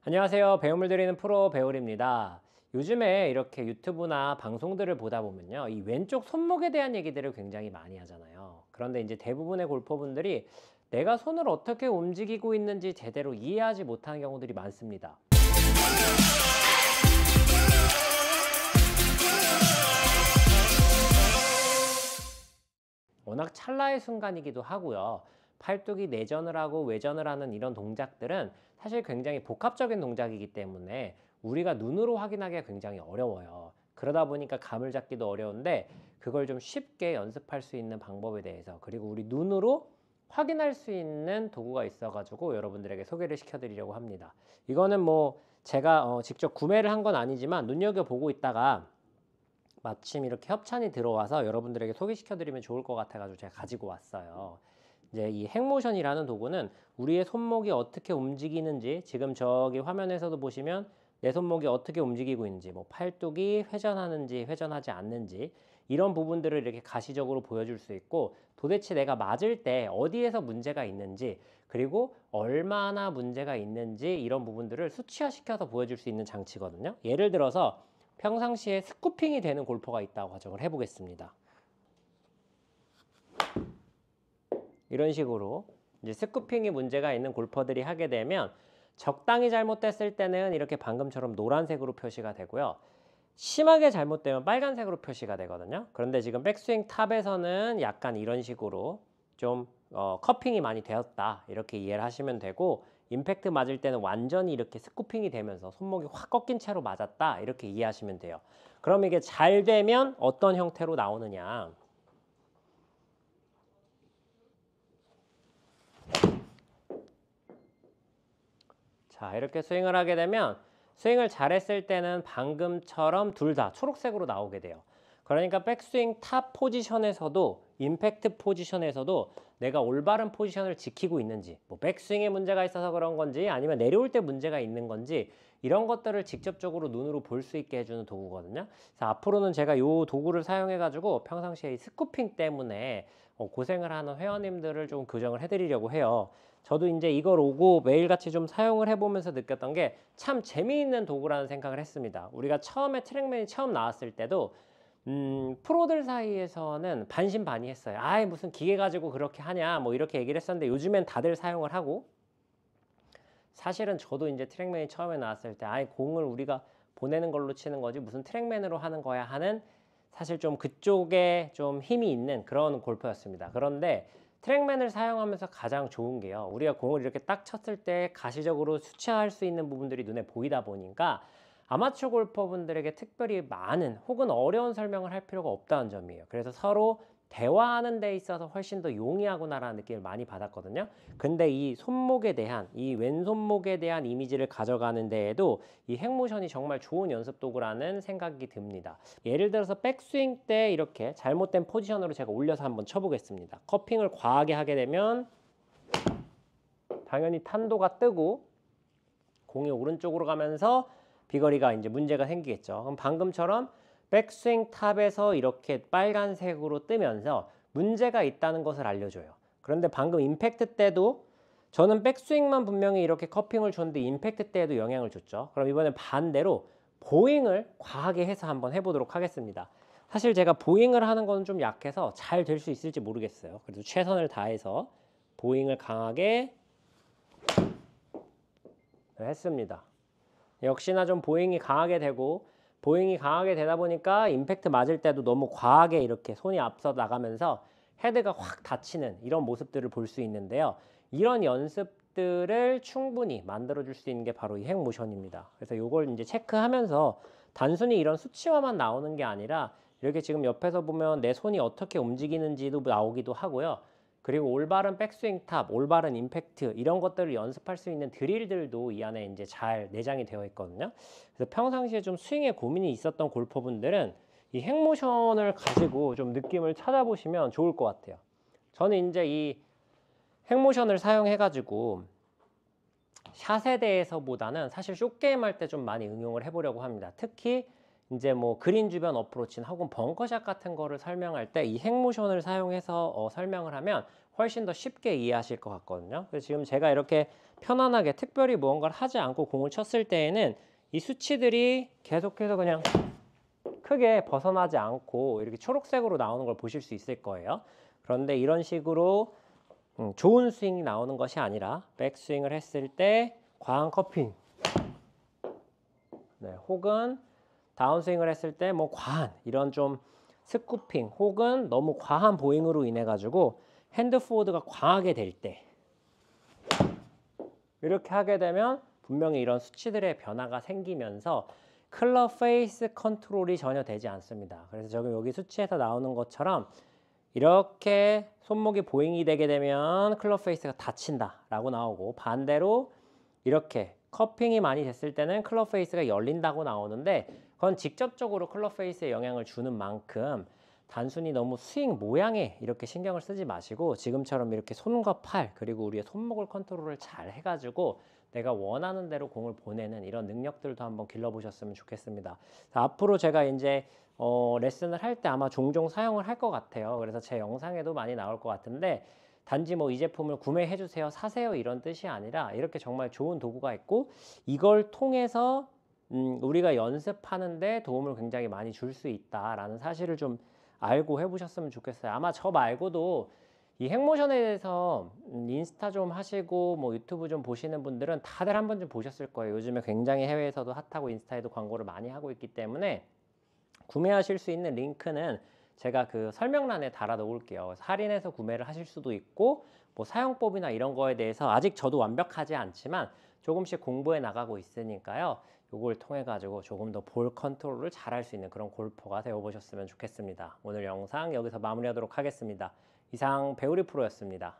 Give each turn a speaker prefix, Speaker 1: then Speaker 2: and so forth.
Speaker 1: 안녕하세요. 배움을 드리는 프로 배울입니다. 요즘에 이렇게 유튜브나 방송들을 보다 보면요. 이 왼쪽 손목에 대한 얘기들을 굉장히 많이 하잖아요. 그런데 이제 대부분의 골퍼분들이 내가 손을 어떻게 움직이고 있는지 제대로 이해하지 못하는 경우들이 많습니다. 워낙 찰나의 순간이기도 하고요. 팔뚝이 내전을 하고 외전을 하는 이런 동작들은 사실 굉장히 복합적인 동작이기 때문에 우리가 눈으로 확인하기가 굉장히 어려워요. 그러다 보니까 감을 잡기도 어려운데 그걸 좀 쉽게 연습할 수 있는 방법에 대해서, 그리고 우리 눈으로 확인할 수 있는 도구가 있어가지고 여러분들에게 소개를 시켜드리려고 합니다. 이거는 뭐 제가 직접 구매를 한 건 아니지만 눈여겨보고 있다가 마침 이렇게 협찬이 들어와서 여러분들에게 소개시켜드리면 좋을 것 같아가지고 제가 가지고 왔어요. 이제 이 핵모션이라는 도구는 우리의 손목이 어떻게 움직이는지, 지금 저기 화면에서도 보시면 내 손목이 어떻게 움직이고 있는지, 뭐 팔뚝이 회전하는지 회전하지 않는지, 이런 부분들을 이렇게 가시적으로 보여줄 수 있고, 도대체 내가 맞을 때 어디에서 문제가 있는지, 그리고 얼마나 문제가 있는지, 이런 부분들을 수치화시켜서 보여줄 수 있는 장치거든요. 예를 들어서 평상시에 스쿠핑이 되는 골퍼가 있다고 가정을 해보겠습니다. 이런 식으로 이제 스쿠핑이 문제가 있는 골퍼들이 하게 되면 적당히 잘못됐을 때는 이렇게 방금처럼 노란색으로 표시가 되고요. 심하게 잘못되면 빨간색으로 표시가 되거든요. 그런데 지금 백스윙 탑에서는 약간 이런 식으로 좀 커핑이 많이 되었다, 이렇게 이해를 하시면 되고, 임팩트 맞을 때는 완전히 이렇게 스쿠핑이 되면서 손목이 확 꺾인 채로 맞았다, 이렇게 이해하시면 돼요. 그럼 이게 잘 되면 어떤 형태로 나오느냐, 자, 이렇게 스윙을 하게 되면 스윙을 잘했을 때는 방금처럼 둘 다 초록색으로 나오게 돼요. 그러니까 백스윙 탑 포지션에서도 임팩트 포지션에서도 내가 올바른 포지션을 지키고 있는지, 뭐 백스윙에 문제가 있어서 그런 건지 아니면 내려올 때 문제가 있는 건지, 이런 것들을 직접적으로 눈으로 볼 수 있게 해주는 도구거든요. 그래서 앞으로는 제가 이 도구를 사용해 가지고 평상시에 이 스쿠핑 때문에 고생을 하는 회원님들을 좀 교정을 해드리려고 해요. 저도 이제 이걸 오고 매일같이 좀 사용을 해보면서 느꼈던 게 참 재미있는 도구라는 생각을 했습니다. 우리가 처음에 트랙맨이 처음 나왔을 때도 프로들 사이에서는 반신반의했어요. 아이, 무슨 기계 가지고 그렇게 하냐, 뭐 이렇게 얘기를 했었는데 요즘엔 다들 사용을 하고, 사실은 저도 이제 트랙맨이 처음에 나왔을 때 아이, 공을 우리가 보내는 걸로 치는 거지 무슨 트랙맨으로 하는 거야 하는, 사실 좀 그쪽에 좀 힘이 있는 그런 골퍼였습니다. 그런데 트랙맨을 사용하면서 가장 좋은 게요, 우리가 공을 이렇게 딱 쳤을 때 가시적으로 수치할 수 있는 부분들이 눈에 보이다 보니까 아마추어 골퍼분들에게 특별히 많은 혹은 어려운 설명을 할 필요가 없다는 점이에요. 그래서 서로 대화하는 데 있어서 훨씬 더 용이하구나라는 느낌을 많이 받았거든요. 근데 이 손목에 대한, 이 왼손목에 대한 이미지를 가져가는 데에도 이 핵모션이 정말 좋은 연습 도구라는 생각이 듭니다. 예를 들어서 백스윙 때 이렇게 잘못된 포지션으로 제가 올려서 한번 쳐보겠습니다. 커핑을 과하게 하게 되면 당연히 탄도가 뜨고 공이 오른쪽으로 가면서 비거리가 이제 문제가 생기겠죠. 그럼 방금처럼 백스윙 탑에서 이렇게 빨간색으로 뜨면서 문제가 있다는 것을 알려줘요. 그런데 방금 임팩트 때도 저는 백스윙만 분명히 이렇게 커핑을 줬는데 임팩트 때에도 영향을 줬죠. 그럼 이번엔 반대로 보잉을 과하게 해서 한번 해보도록 하겠습니다. 사실 제가 보잉을 하는 건 좀 약해서 잘 될 수 있을지 모르겠어요. 그래도 최선을 다해서 보잉을 강하게 했습니다. 역시나 좀 보잉이 강하게 되고, 보잉이 강하게 되다 보니까 임팩트 맞을 때도 너무 과하게 이렇게 손이 앞서 나가면서 헤드가 확 닫히는 이런 모습들을 볼 수 있는데요. 이런 연습들을 충분히 만들어 줄 수 있는 게 바로 이 핵모션입니다. 그래서 이걸 이제 체크하면서 단순히 이런 수치화만 나오는 게 아니라 이렇게 지금 옆에서 보면 내 손이 어떻게 움직이는지도 나오기도 하고요. 그리고 올바른 백스윙 탑, 올바른 임팩트, 이런 것들을 연습할 수 있는 드릴들도 이 안에 이제 잘 내장이 되어 있거든요. 그래서 평상시에 좀 스윙에 고민이 있었던 골퍼분들은 이 핵모션을 가지고 좀 느낌을 찾아보시면 좋을 것 같아요. 저는 이제 이 핵모션을 사용해 가지고 샷에 대해서보다는 사실 숏게임 할 때 좀 많이 응용을 해보려고 합니다. 특히 이제 뭐 그린 주변 어프로치나 혹은 벙커샷 같은 거를 설명할 때 이 핵모션을 사용해서 설명을 하면 훨씬 더 쉽게 이해하실 것 같거든요. 그래서 지금 제가 이렇게 편안하게 특별히 무언가를 하지 않고 공을 쳤을 때에는 이 수치들이 계속해서 그냥 크게 벗어나지 않고 이렇게 초록색으로 나오는 걸 보실 수 있을 거예요. 그런데 이런 식으로 좋은 스윙이 나오는 것이 아니라 백스윙을 했을 때 과한 커핑, 네, 혹은 다운스윙을 했을 때 뭐 과한 이런 좀 스쿠핑 혹은 너무 과한 보잉으로 인해 가지고 핸드 포워드가 과하게 될 때 이렇게 하게 되면 분명히 이런 수치들의 변화가 생기면서 클럽 페이스 컨트롤이 전혀 되지 않습니다. 그래서 지금 여기 수치에서 나오는 것처럼 이렇게 손목이 보잉이 되게 되면 클럽 페이스가 닫힌다라고 나오고, 반대로 이렇게 커핑이 많이 됐을 때는 클럽 페이스가 열린다고 나오는데, 그건 직접적으로 클럽 페이스에 영향을 주는 만큼 단순히 너무 스윙 모양에 이렇게 신경을 쓰지 마시고 지금처럼 이렇게 손과 팔 그리고 우리의 손목을 컨트롤을 잘 해가지고 내가 원하는 대로 공을 보내는 이런 능력들도 한번 길러보셨으면 좋겠습니다. 자, 앞으로 제가 이제 레슨을 할 때 아마 종종 사용을 할 것 같아요. 그래서 제 영상에도 많이 나올 것 같은데, 단지 뭐 이 제품을 구매해 주세요, 사세요 이런 뜻이 아니라 이렇게 정말 좋은 도구가 있고 이걸 통해서 우리가 연습하는데 도움을 굉장히 많이 줄 수 있다라는 사실을 좀 알고 해보셨으면 좋겠어요. 아마 저 말고도 이 핵모션에 대해서 인스타 좀 하시고 뭐 유튜브 좀 보시는 분들은 다들 한 번쯤 보셨을 거예요. 요즘에 굉장히 해외에서도 핫하고 인스타에도 광고를 많이 하고 있기 때문에 구매하실 수 있는 링크는 제가 그 설명란에 달아 놓을게요. 할인해서 구매를 하실 수도 있고 뭐 사용법이나 이런 거에 대해서 아직 저도 완벽하지 않지만 조금씩 공부해 나가고 있으니까요. 요걸 통해 가지고 조금 더 볼 컨트롤을 잘할 수 있는 그런 골퍼가 되어 보셨으면 좋겠습니다. 오늘 영상 여기서 마무리하도록 하겠습니다. 이상 배우리 프로였습니다.